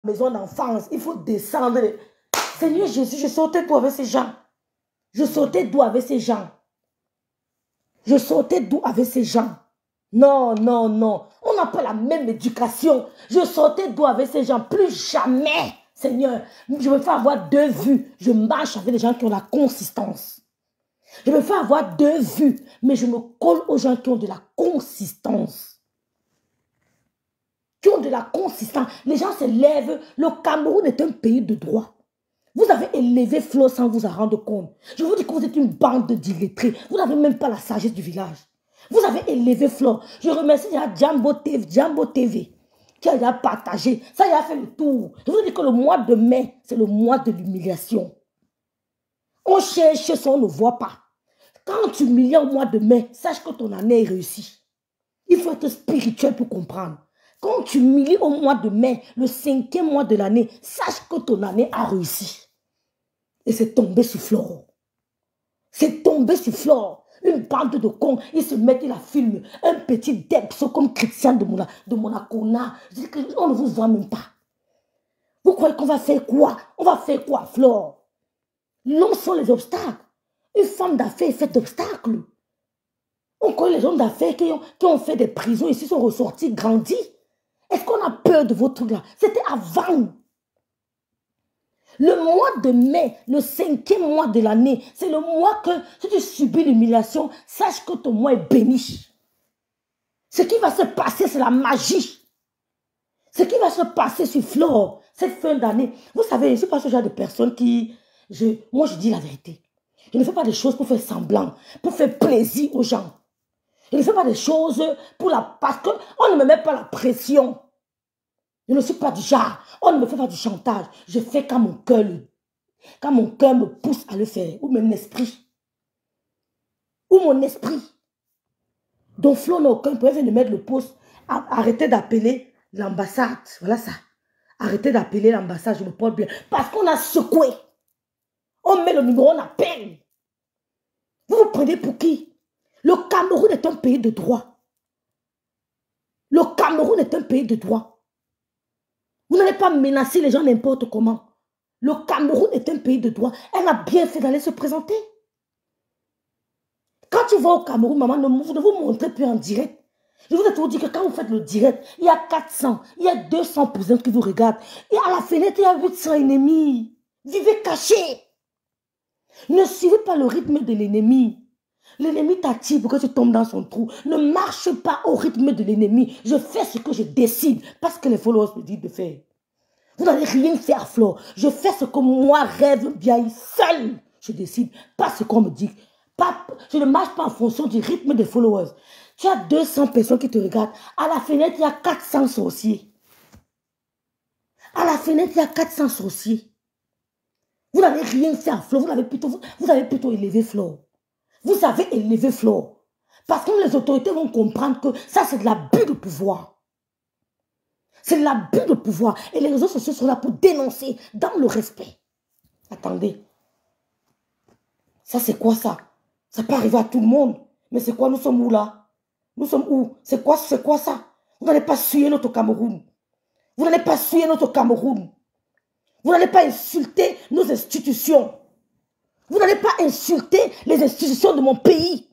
maison d'enfance, il faut descendre. Seigneur Jésus, je sortais d'où avec ces gens? Je sortais d'où avec ces gens? Je sortais d'où avec ces gens? Non, non, non. On n'a pas la même éducation. Je sortais d'où avec ces gens? Plus jamais. Seigneur, je me fais avoir 2 vues. Je marche avec des gens qui ont la consistance. Je me fais avoir 2 vues, mais je me colle aux gens qui ont de la consistance. Qui ont de la consistance. Les gens se lèvent. Le Cameroun est un pays de droit. Vous avez élevé Flo sans vous en rendre compte. Je vous dis que vous êtes une bande d'illettrés. Vous n'avez même pas la sagesse du village. Vous avez élevé Flo. Je remercie Djambo TV qui a déjà partagé. Ça, il a fait le tour. Je vous dis que le mois de mai, c'est le mois de l'humiliation. On cherche ça, on ne voit pas. Quand tu humilies au mois de mai, sache que ton année est réussie. Il faut être spirituel pour comprendre. Quand tu humilies au mois de mai, le 5e mois de l'année, sache que ton année a réussi. Et c'est tombé sur Flore. C'est tombé sur Flore. Une bande de cons, ils se mettent, ils la filment. Un petit depso comme Christian de Monacona. Je dis qu'on ne vous voit même pas. Vous croyez qu'on va faire quoi? On va faire quoi, Flore? L'homme sont les obstacles. Une femme d'affaires est faite d'obstacles. On connaît les hommes d'affaires qui ont fait des prisons ici, sont ressortis, grandis. Est-ce qu'on a peur de vos trucs là? C'était avant. Le mois de mai, le 5e mois de l'année, c'est le mois que si tu subis l'humiliation, sache que ton mois est béni. Ce qui va se passer, c'est la magie. Ce qui va se passer sur Flore, cette fin d'année. Vous savez, je ne suis pas ce genre de personne qui... Moi, je dis la vérité. Je ne fais pas des choses pour faire semblant, pour faire plaisir aux gens. Je ne fais pas des choses pour parce qu'on ne me met pas la pression. Je ne suis pas du genre. On ne me fait pas du chantage. Je fais quand mon cœur me pousse à le faire. Ou mon esprit. Ou mon esprit. Donc Flo n'a aucun problème de mettre le poste. Arrêtez d'appeler l'ambassade. Voilà ça. Arrêtez d'appeler l'ambassade. Je me porte bien. Parce qu'on a secoué. On met le numéro, on appelle. Vous vous prenez pour qui? Le Cameroun est un pays de droit. Le Cameroun est un pays de droit. Vous n'allez pas menacer les gens n'importe comment. Le Cameroun est un pays de droit. Elle a bien fait d'aller se présenter. Quand tu vas au Cameroun, maman, ne vous montrez plus en direct. Je vous ai toujours dit que quand vous faites le direct, il y a 400, il y a 200 personnes qui vous regardent. Et à la fenêtre, il y a 800 ennemis. Vivez cachés. Ne suivez pas le rythme de l'ennemi. L'ennemi t'attire pour que tu tombes dans son trou. Ne marche pas au rythme de l'ennemi. Je fais ce que je décide parce que les followers me disent de faire. Vous n'allez rien faire, Flo. Je fais ce que moi rêve bien seul. Je décide, pas ce qu'on me dit. Je ne marche pas en fonction du rythme des followers. Tu as 200 personnes qui te regardent. À la fenêtre, il y a 400 sorciers. À la fenêtre, il y a 400 sorciers. Vous n'allez rien faire, Flo. Vous avez plutôt élevé Flo. Vous avez élevé Flo. Parce que les autorités vont comprendre que ça, c'est de l'abus de pouvoir. C'est de l'abus de pouvoir. Et les réseaux sociaux sont là pour dénoncer dans le respect. Attendez. Ça, c'est quoi ça? Ça peut arriver à tout le monde. Mais c'est quoi? Nous sommes où là? Nous sommes où? C'est quoi ça? Vous n'allez pas suyer notre Cameroun. Vous n'allez pas suyer notre Cameroun. Vous n'allez pas insulter nos institutions. Vous n'allez pas insulter les institutions de mon pays.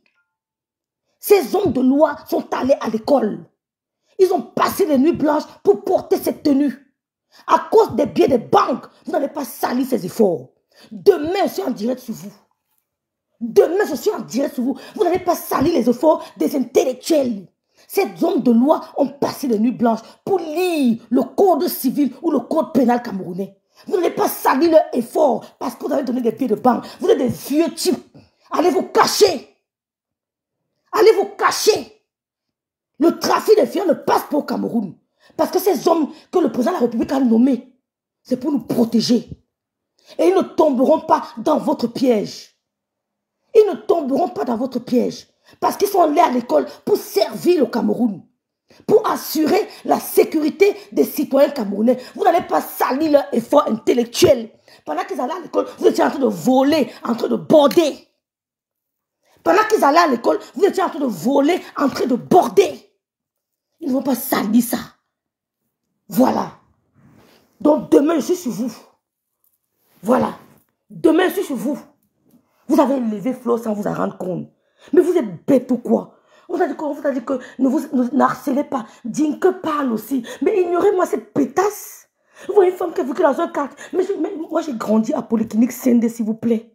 Ces hommes de loi sont allés à l'école. Ils ont passé les nuits blanches pour porter cette tenue. À cause des biais des banques, vous n'allez pas salir ces efforts. Demain, je suis en direct sur vous. Demain, je suis en direct sur vous. Vous n'allez pas salir les efforts des intellectuels. Ces hommes de loi ont passé les nuits blanches pour lire le code civil ou le code pénal camerounais. Vous n'allez pas salir leur effort parce que vous avez donné des billets de banque. Vous êtes des vieux types. Allez vous cacher. Allez vous cacher. Le trafic des filles ne passe pas au Cameroun. Parce que ces hommes que le président de la République a nommés, c'est pour nous protéger. Et ils ne tomberont pas dans votre piège. Ils ne tomberont pas dans votre piège. Parce qu'ils sont allés à l'école pour servir le Cameroun. Pour assurer la sécurité des citoyens camerounais. Vous n'allez pas salir leur effort intellectuel. Pendant qu'ils allaient à l'école, vous étiez en train de voler, en train de border. Pendant qu'ils allaient à l'école, vous étiez en train de voler, en train de border. Ils ne vont pas salir ça. Voilà. Donc demain, je suis sur vous. Voilà. Demain, je suis sur vous. Vous avez élevé Flo sans vous en rendre compte. Mais vous êtes bête ou quoi? On vous a dit que ne vous harcelez pas. Dinke parle aussi. Mais ignorez-moi cette pétasse. Vous voyez une femme qui a vécu dans un quartier. Mais moi, j'ai grandi à Polyclinique Sende, s'il vous plaît.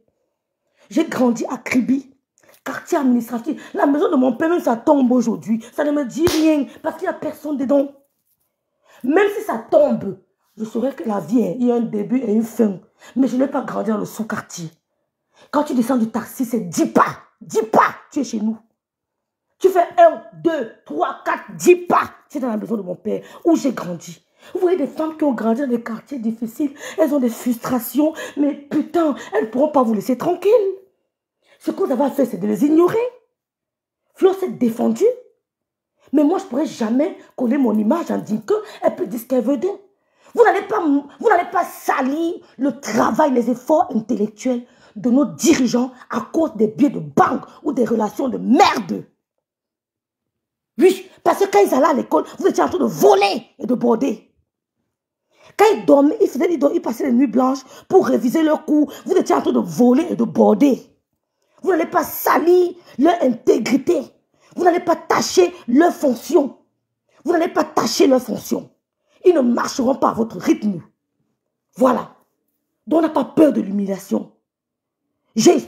J'ai grandi à Kribi, quartier administratif. La maison de mon père, même ça tombe aujourd'hui. Ça ne me dit rien parce qu'il n'y a personne dedans. Même si ça tombe, je saurais que la vie, il y a un début et une fin. Mais je n'ai pas grandi dans le sous-quartier. Quand tu descends du taxi, c'est 10 pas. 10 pas, tu es chez nous. Tu fais 1, 2, 3, 4, 10 pas. Tu es dans la maison de mon père, où j'ai grandi. Vous voyez des femmes qui ont grandi dans des quartiers difficiles. Elles ont des frustrations. Mais putain, elles ne pourront pas vous laisser tranquille. Ce que vous avez à faire, c'est de les ignorer. Flo s'est défendue. Mais moi, je ne pourrais jamais coller mon image en disant qu'elle peut dire ce qu'elle veut dire. Vous n'allez pas salir le travail, les efforts intellectuels de nos dirigeants à cause des billets de banque ou des relations de merde. Oui, parce que quand ils allaient à l'école, vous étiez en train de voler et de border. Quand ils dormaient, ils passaient les nuits blanches pour réviser leurs cours. Vous étiez en train de voler et de border. Vous n'allez pas salir leur intégrité. Vous n'allez pas tâcher leur fonction. Vous n'allez pas tâcher leur fonction. Ils ne marcheront pas à votre rythme. Voilà. Donc on n'a pas peur de l'humiliation. J'ai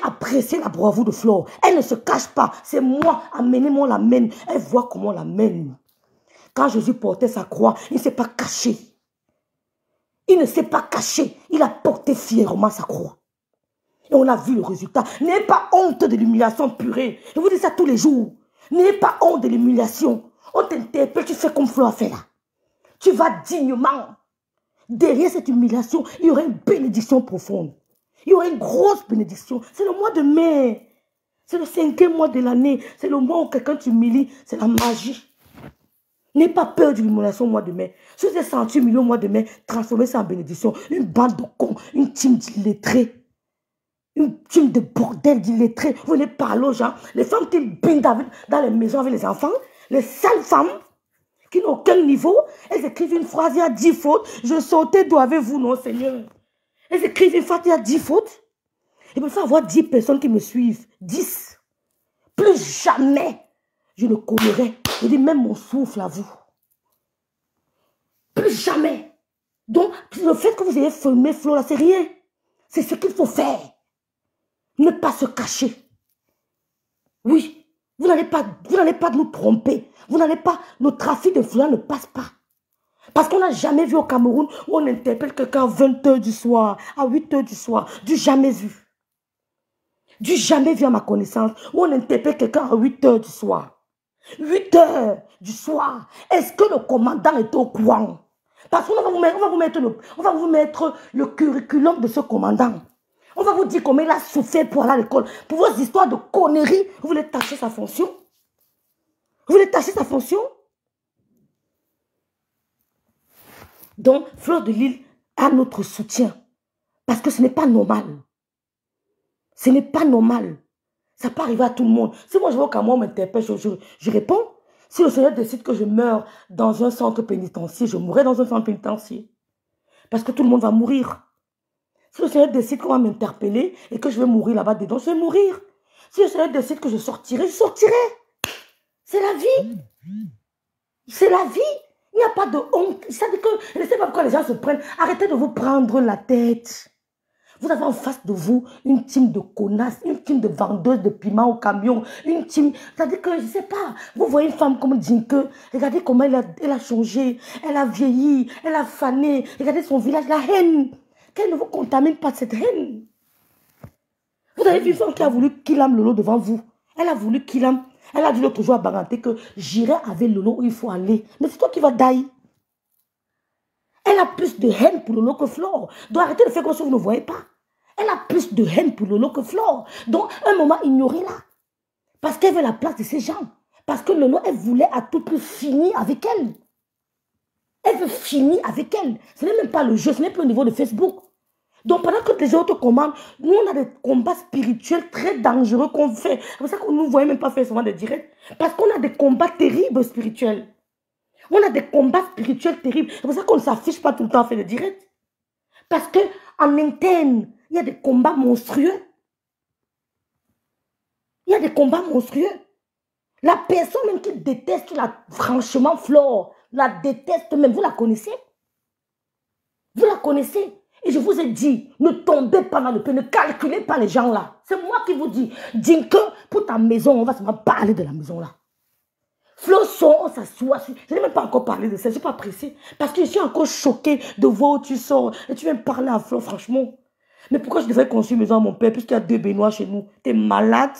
apprécié la bravoure de Flo. Elle ne se cache pas. C'est moi, amenez-moi la mène. Elle voit comment on la mène. Quand Jésus portait sa croix, il ne s'est pas caché. Il ne s'est pas caché. Il a porté fièrement sa croix. Et on a vu le résultat. N'ayez pas honte de l'humiliation purée. Je vous dis ça tous les jours. N'ayez pas honte de l'humiliation. On t'interpelle, tu fais comme Flo a fait là. Tu vas dignement. Derrière cette humiliation, il y aura une bénédiction profonde. Il y aura une grosse bénédiction. C'est le mois de mai. C'est le 5e mois de l'année. C'est le mois où quelqu'un t'humilie. C'est la magie. N'ayez pas peur de l'humiliation au mois de mai. Si vous êtes senti humilié au mois de mai, transformez ça en bénédiction. Une bande de cons, une team d'illettrés. Une team de bordel d'illettrés. Vous venez parler aux gens. Les femmes qui bindent dans les maisons avec les enfants. Les sales femmes qui n'ont aucun niveau. Elles écrivent une phrase, il y a 10 fautes. Je sautais d'où avez-vous, non, Seigneur. Elles écrivent une phrase, il y a 10 fautes. Il me faut avoir 10 personnes qui me suivent. 10. Plus jamais je ne collerai. Je dis même mon souffle à vous. Plus jamais. Donc, le fait que vous ayez filmé Flo là, c'est rien. C'est ce qu'il faut faire. Ne pas se cacher. Oui, vous n'allez pas nous tromper. Vous n'allez pas, le trafic d'influence ne passe pas. Parce qu'on n'a jamais vu au Cameroun où on interpelle quelqu'un à 20 h du soir, à 8 h du soir. Du jamais vu. Du jamais vu à ma connaissance où on interpelle quelqu'un à 8 h du soir. 8 h du soir. Est-ce que le commandant est au courant? Parce qu'on va vous mettre le curriculum de ce commandant. On va vous dire comment il a souffert pour aller à l'école. Pour vos histoires de conneries, vous voulez tâcher sa fonction? Vous voulez tâcher sa fonction? Donc, Fleur de Lille a notre soutien. Parce que ce n'est pas normal. Ce n'est pas normal. Ça peut arriver à tout le monde. Si moi je vois qu'à moi on m'interpelle, je réponds. Si le Seigneur décide que je meurs dans un centre pénitentiaire, je mourrai dans un centre pénitentiaire. Parce que tout le monde va mourir. Si le Seigneur décide qu'on va m'interpeller et que je vais mourir là-bas dedans, je vais mourir. Si le Seigneur décide que je sortirai, je sortirai. C'est la vie. C'est la vie. Il n'y a pas de honte. C'est-à-dire que, je ne sais pas pourquoi les gens se prennent. Arrêtez de vous prendre la tête. Vous avez en face de vous une team de connasses, une team de vendeuses de piments au camion, une team... C'est-à-dire que, je ne sais pas, vous voyez une femme comme Dinke, regardez comment elle a changé, elle a vieilli, elle a fané, regardez son village, la haine. Qu'elle ne vous contamine pas de cette haine. Vous avez vu une femme qui a voulu qu'il ame Lolo devant vous. Elle a voulu qu'il ame. Elle a dit l'autre jour à Baranté que j'irai avec Lolo où il faut aller. Mais c'est toi qui vas dailler. Elle a plus de haine pour Lolo que Flore. Donc arrêtez de faire comme si vous ne voyez pas. Elle a plus de haine pour Lolo que Flore. Donc un moment, ignorez-la. Parce qu'elle veut la place de ces gens. Parce que Lolo, elle voulait à tout prix finir avec elle. Elle veut finir avec elle. Ce n'est même pas le jeu, ce n'est plus au niveau de Facebook. Donc pendant que les autres commandent, nous on a des combats spirituels très dangereux qu'on fait. C'est pour ça qu'on ne nous voit même pas faire souvent des directs. Parce qu'on a des combats terribles spirituels. On a des combats spirituels terribles. C'est pour ça qu'on ne s'affiche pas tout le temps à faire le direct. Parce qu'en interne, il y a des combats monstrueux. Il y a des combats monstrueux. La personne même qui déteste, franchement, Flore, la déteste même. Vous la connaissez? Vous la connaissez? Et je vous ai dit, ne tombez pas dans le pied, ne calculez pas les gens là. C'est moi qui vous dis. Dis que pour ta maison, on va seulement parler de la maison là. Flo sort, on s'assoit. Je n'ai même pas encore parlé de ça, je n'ai pas pressé. Parce que je suis encore choquée de voir où tu sors. Et tu viens me parler à Flo, franchement. Mais pourquoi je devrais construire une maison à mon père puisqu'il y a 2 Benoît chez nous? T'es malade?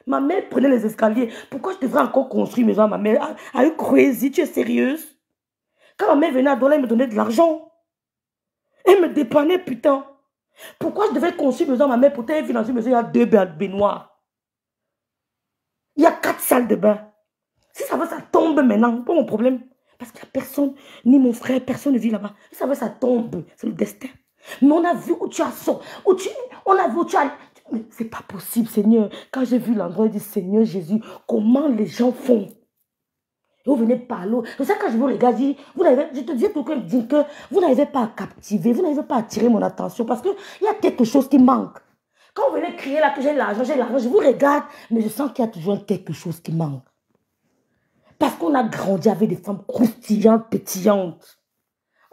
Ma mère prenait les escaliers. Pourquoi je devrais encore construire une maison à ma mère? Are you crazy? Tu es sérieuse? Quand ma mère venait à Douala, elle me donnait de l'argent. Elle me dépannait, putain. Pourquoi je devais construire une maison à ma mère? Pourtant, elle vit dans une maison, il y a 2 Benoît. Il y a 4 salles de bain. Si ça va, ça tombe maintenant. Pas mon problème. Parce qu'il n'y a personne, ni mon frère, personne ne vit là-bas. Si ça va, ça tombe. C'est le destin. Mais on a vu où tu as sorti. On a vu où tu as... Mais c'est pas possible, Seigneur. Quand j'ai vu l'endroit, je dis, Seigneur Jésus, comment les gens font? Et vous venez parler. C'est ça, quand je vous regarde, je te dis tout que vous n'arrivez pas à captiver, vous n'arrivez pas à attirer mon attention parce qu'il y a quelque chose qui manque. Quand vous venez crier là que j'ai l'argent, je vous regarde, mais je sens qu'il y a toujours quelque chose qui manque. Parce qu'on a grandi avec des femmes croustillantes, pétillantes.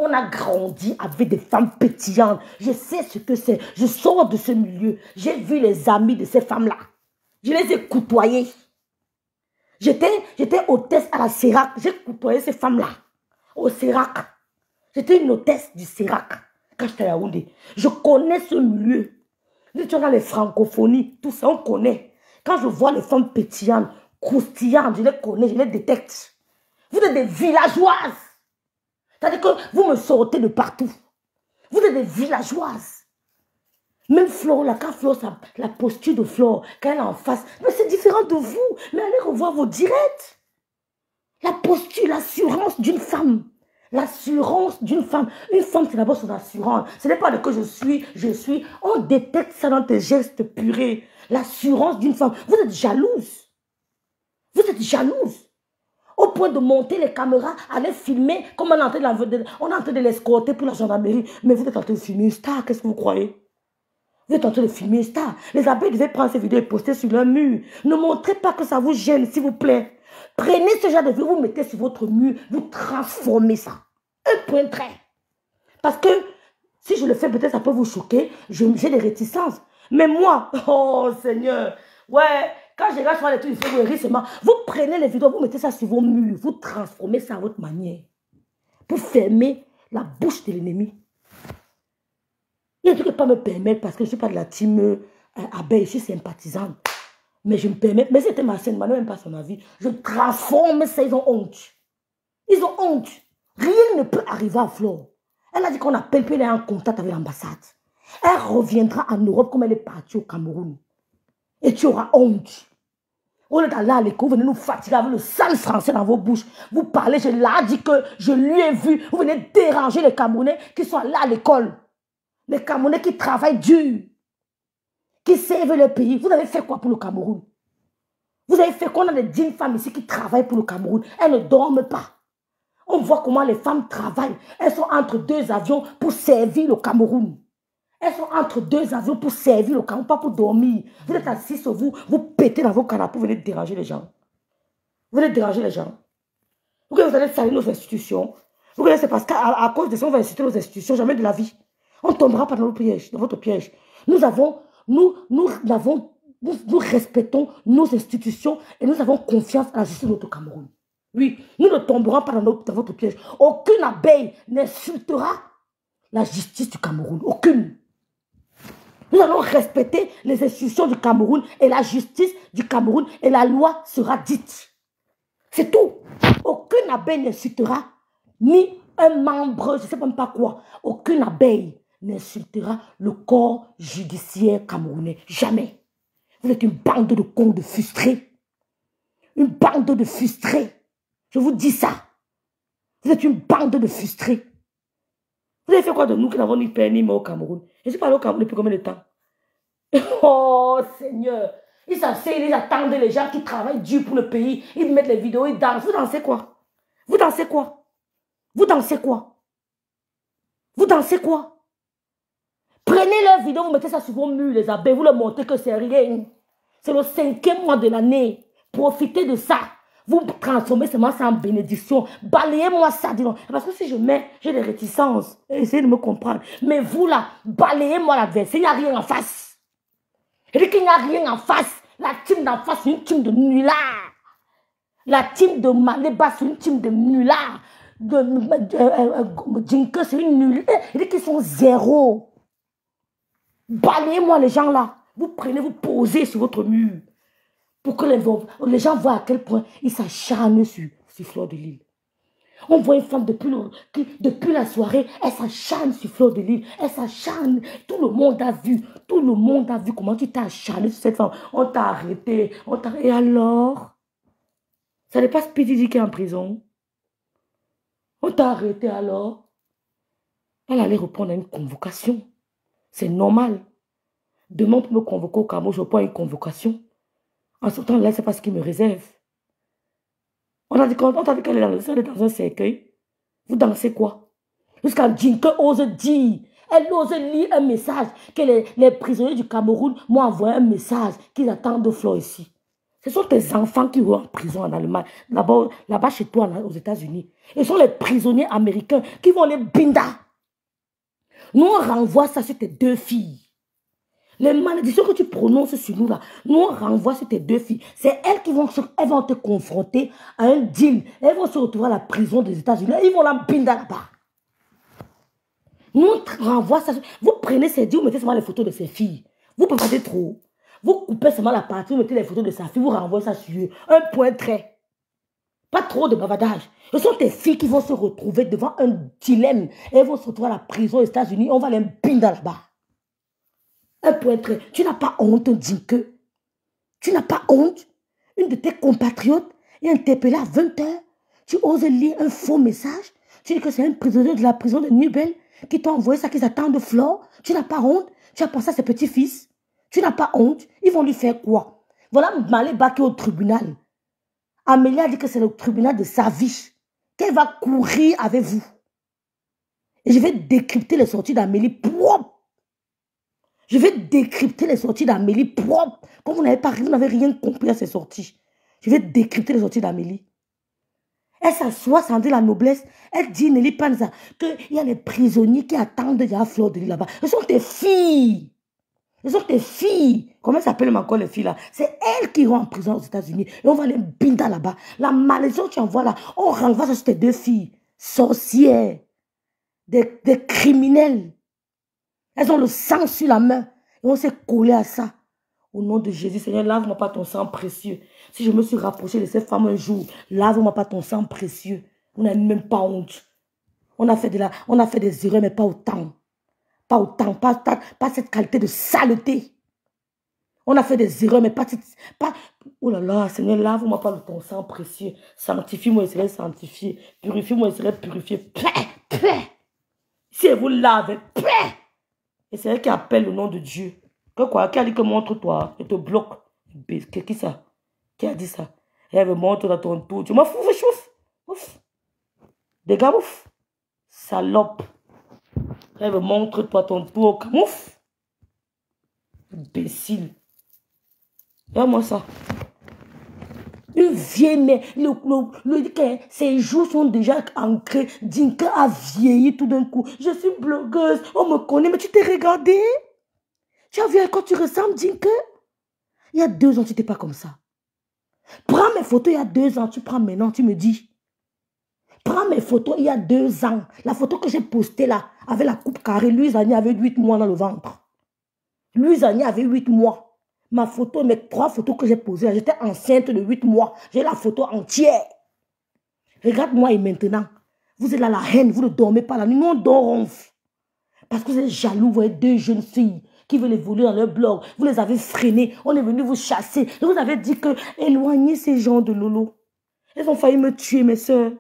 On a grandi avec des femmes pétillantes. Je sais ce que c'est. Je sors de ce milieu. J'ai vu les amis de ces femmes-là. Je les ai côtoyées. J'étais hôtesse à la CERAC. J'ai côtoyé ces femmes-là. Au CERAC. J'étais une hôtesse du CERAC. Quand j'étais à Yaoundé. Je connais ce milieu. Tu as les francophonies. Tout ça, on connaît. Quand je vois les femmes pétillantes, croustillantes, je les connais, je les détecte. Vous êtes des villageoises. C'est-à-dire que vous me sortez de partout. Vous êtes des villageoises. Même Flore, là, quand Flore, la posture de Flore, quand elle est en face, mais c'est différent de vous. Mais allez revoir vos directs. La posture, l'assurance d'une femme. L'assurance d'une femme. Une femme, c'est d'abord son assurance. Ce n'est pas de que je suis. On détecte ça dans tes gestes purés. L'assurance d'une femme. Vous êtes jalouse. Vous êtes jalouse. Au point de monter les caméras, aller filmer, comme on est en train de l'escorter pour la gendarmerie. Mais vous êtes en train de filmer une star, qu'est-ce que vous croyez? Vous êtes en train de filmer une star. Les abeilles devaient prendre ces vidéos et poster sur leur mur. Ne montrez pas que ça vous gêne, s'il vous plaît. Prenez ce genre de vidéo, vous mettez sur votre mur, vous transformez ça. Un point trait. Parce que si je le fais, peut-être ça peut vous choquer. J'ai des réticences. Mais moi, oh Seigneur, ouais. Quand je regarde sur les trucs, vous prenez les vidéos, vous mettez ça sur vos murs, vous transformez ça à votre manière. Pour fermer la bouche de l'ennemi. Il y a des trucs qui ne peuvent pas me permettre parce que je ne suis pas de la team abeille, je suis sympathisante. Mais je me permets, mais c'était ma scène, même pas son avis. Je transforme ça, ils ont honte. Ils ont honte. Rien ne peut arriver à Flore. Elle a dit qu'on appelle, puis elle est en contact avec l'ambassade. Elle reviendra en Europe comme elle est partie au Cameroun. Et tu auras honte. On est allé à l'école, vous venez nous fatiguer avec le sale français dans vos bouches. Vous parlez, je l'ai dit que je lui ai vu. Vous venez déranger les Camerounais qui sont allés à l'école. Les Camerounais qui travaillent dur. Qui servent le pays. Vous avez fait quoi pour le Cameroun? Vous avez fait quoi? On a des dignes femmes ici qui travaillent pour le Cameroun. Elles ne dorment pas. On voit comment les femmes travaillent. Elles sont entre 2 avions pour servir le Cameroun. Elles sont entre 2 avions pour servir le Cameroun, pas pour dormir. Vous êtes assis sur vous, vous pétez dans vos canapés, vous venez déranger les gens. Vous venez déranger les gens. Vous allez salir nos institutions. Vous voyez, c'est parce qu'à cause de ça, on va inciter nos institutions, jamais de la vie. On ne tombera pas dans le piège, dans votre piège. Nous respectons nos institutions et nous avons confiance à la justice de notre Cameroun. Oui, nous ne tomberons pas dans votre piège. Aucune abeille n'insultera la justice du Cameroun. Aucune. Nous allons respecter les institutions du Cameroun et la justice du Cameroun et la loi sera dite. C'est tout. Aucune abeille n'insultera ni un membre, je ne sais même pas quoi. Aucune abeille n'insultera le corps judiciaire camerounais. Jamais. Vous êtes une bande de cons, de frustrés. Une bande de frustrés. Je vous dis ça. Vous êtes une bande de frustrés. Vous avez fait quoi de nous qui n'avons ni père ni mère au Cameroun? Je suis pas allé au Cameroun depuis combien de temps? Oh Seigneur! Ils s'asseyent, ils attendent les gens qui travaillent dur pour le pays. Ils mettent les vidéos, ils dansent. Vous dansez quoi? Vous dansez quoi? Vous dansez quoi? Vous dansez quoi? Prenez leurs vidéos, vous mettez ça sur vos murs, les abeilles, vous leur montrez que c'est rien. C'est le 5e mois de l'année. Profitez de ça. Vous transformez seulement ça en bénédiction. Balayez-moi ça, dis donc. Parce que si je mets, j'ai des réticences. Essayez de me comprendre. Mais vous là, balayez-moi l'adversaire. Il n'y a rien en face. Il dit qu'il n'y a rien en face. La team d'en face, c'est une team de nullards. La team de Maléba, c'est une team de nullards. Jinka, c'est une nulle. Il dit qu'ils sont zéro. Balayez-moi les gens là. Vous prenez, vous posez sur votre mur. Pour que les gens voient à quel point ils s'acharnent sur Fleur de Lys. On voit une femme depuis la soirée, elle s'acharne sur Fleur de Lys. Elle s'acharne. Tout le monde a vu. Tout le monde a vu comment tu t'es acharné sur cette femme. On t'a arrêté. Et alors? Ça n'est pas Speedy qui est en prison. On t'a arrêté alors? Elle allait répondre à une convocation. C'est normal. Demain, pour me convoquer au Cameroun, je prends une convocation. En ce temps-là, c'est pas ce qu'il me réserve. On t'a dit qu'elle est dans un cercueil. Vous dansez quoi? Jusqu'à Jinka ose dire, elle ose lire un message que les prisonniers du Cameroun m'ont envoyé un message qu'ils attendent de Fleur ici. Ce sont tes enfants qui vont en prison en Allemagne, là-bas chez toi aux États-Unis. Ce sont les prisonniers américains qui vont les binda. Nous, on renvoie ça sur tes 2 filles. Les malédictions que tu prononces sur nous là, nous on renvoie sur tes 2 filles. C'est elles qui vont te confronter à un deal. Elles vont se retrouver à la prison des États-Unis. Ils vont la binda là-bas. Nous on renvoie ça. Vous prenez ces deals, vous mettez seulement les photos de ces filles. Vous préparez trop. Vous coupez seulement la partie, vous mettez les photos de sa fille, vous renvoyez ça sur eux. Un point trait. Pas trop de bavardage. Ce sont tes filles qui vont se retrouver devant un dilemme. Elles vont se retrouver à la prison aux États-Unis. On va les binda là-bas. Un point très. Tu n'as pas honte, Jinke. Tu n'as pas honte. Une de tes compatriotes est interpellée à 20 h. Tu oses lire un faux message. Tu dis que c'est un prisonnier de la prison de Nubel qui t'a envoyé ça, qu'ils attendent de Flore. Tu n'as pas honte. Tu as pensé à ses petits-fils. Tu n'as pas honte. Ils vont lui faire quoi? Voilà Maléba qui est au tribunal. Amélie a dit que c'est le tribunal de Saviche. Qu'elle va courir avec vous. Et je vais décrypter les sorties d'Amélie propre. Je vais décrypter les sorties d'Amélie propre. Comme vous n'avez rien compris à ces sorties. Je vais décrypter les sorties d'Amélie. Elle s'assoit sans dire la noblesse. Elle dit, Nelly Panza, qu'il y a les prisonniers qui attendent à Fleur de Lys là-bas. Ce sont tes filles. Ce sont tes filles. Comment s'appellent encore les filles là? C'est elles qui iront en prison aux États-Unis. Et on va les binda là-bas. La malédiction que tu envoies là, on renvoie ça sur tes 2 filles. Sorcières. Des criminels. Elles ont le sang sur la main. Et on s'est collé à ça. Au nom de Jésus, Seigneur, lave-moi pas ton sang précieux. Si je me suis rapproché de cette femme un jour, lave-moi pas ton sang précieux. On n'a même pas honte. On a fait des erreurs, mais pas autant. Pas autant. Pas cette qualité de saleté. On a fait des erreurs, mais pas... Oh là là, Seigneur, lave-moi pas de ton sang précieux. Sanctifie-moi, je serai sanctifié. Purifie-moi, je serai purifié. Si elle vous lave, et c'est elle qui appelle le nom de Dieu. Que quoi? Qui a dit que montre-toi? Je te bloque. Qui ça? Qui a dit ça? Elle me montre dans ton tour. Tu m'en fous, ouf. Dégage, ouf. Salope. Elle me montre-toi ton tour. Ouf. Imbécile. Regarde-moi ça. Une vieille mère. Ses jours sont déjà ancrés. Jinka a vieilli tout d'un coup. Je suis blogueuse. On me connaît, mais tu t'es regardé? Tu as vu à quoi tu ressembles, Jinka? Il y a 2 ans, tu n'étais pas comme ça. Prends mes photos il y a 2 ans, tu prends maintenant, tu me dis. Prends mes photos il y a 2 ans. La photo que j'ai postée là, avec la coupe carrée, Louise Annie avait 8 mois dans le ventre. Louise Annie avait 8 mois. Ma photo, mes 3 photos que j'ai posées, j'étais enceinte de 8 mois. J'ai la photo entière. Regarde-moi et maintenant. Vous êtes là la haine, vous ne dormez pas la nuit. Nous, on dort. Parce que vous êtes jaloux, vous voyez 2 jeunes filles qui veulent évoluer dans leur blog. Vous les avez freinés. On est venu vous chasser. Et vous avez dit que éloignez ces gens de Lolo. Elles ont failli me tuer, mes soeurs.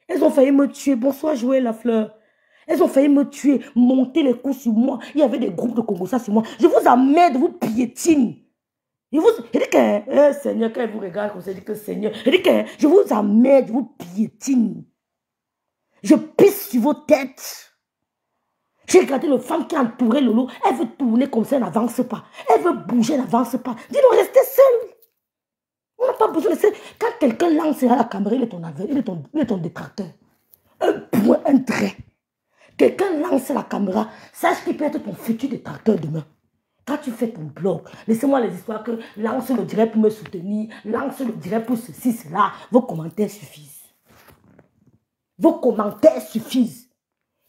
Elles ont failli me tuer. Bonsoir, Joël Lafleur. Elles ont failli me tuer, monter les coups sur moi. Il y avait des groupes de Congolais sur moi. Je vous emmerde, vous piétine. Je dis que, Seigneur, quand il vous regarde comme ça, je dis que Seigneur, je dis que je vous amène, je vous piétine. Je pisse sur vos têtes. J'ai regardé le femme qui a entouré Lolo. Elle veut tourner comme ça, elle n'avance pas. Elle veut bouger, elle n'avance pas. Dis-nous, restez seul. On n'a pas besoin de ça. Quand quelqu'un lancera la caméra, il est ton détracteur. Un point, un trait. Quelqu'un lance la caméra, sache qu'il peut être ton futur détracteur demain. Quand tu fais ton blog, laissez-moi les histoires que lance le direct pour me soutenir, lance le direct pour ceci, cela. Vos commentaires suffisent. Vos commentaires suffisent.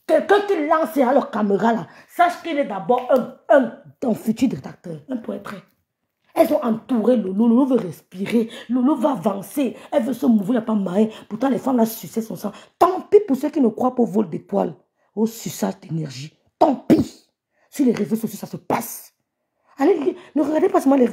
Quelqu'un qui lance à leur caméra là, sache qu'il est d'abord ton futur détracteur. Un point trait. Elles ont entouré Lolo. Lolo veut respirer. Lolo va avancer. Elle veut se mouvoir, il n'y a pas moyen. Pourtant, les femmes là suçaient son sang. Tant pis pour ceux qui ne croient pas au vol d'étoiles, au suçage d'énergie. Tant pis. Sur les réseaux sociaux, ça se passe. Allez, ne regardez pas seulement les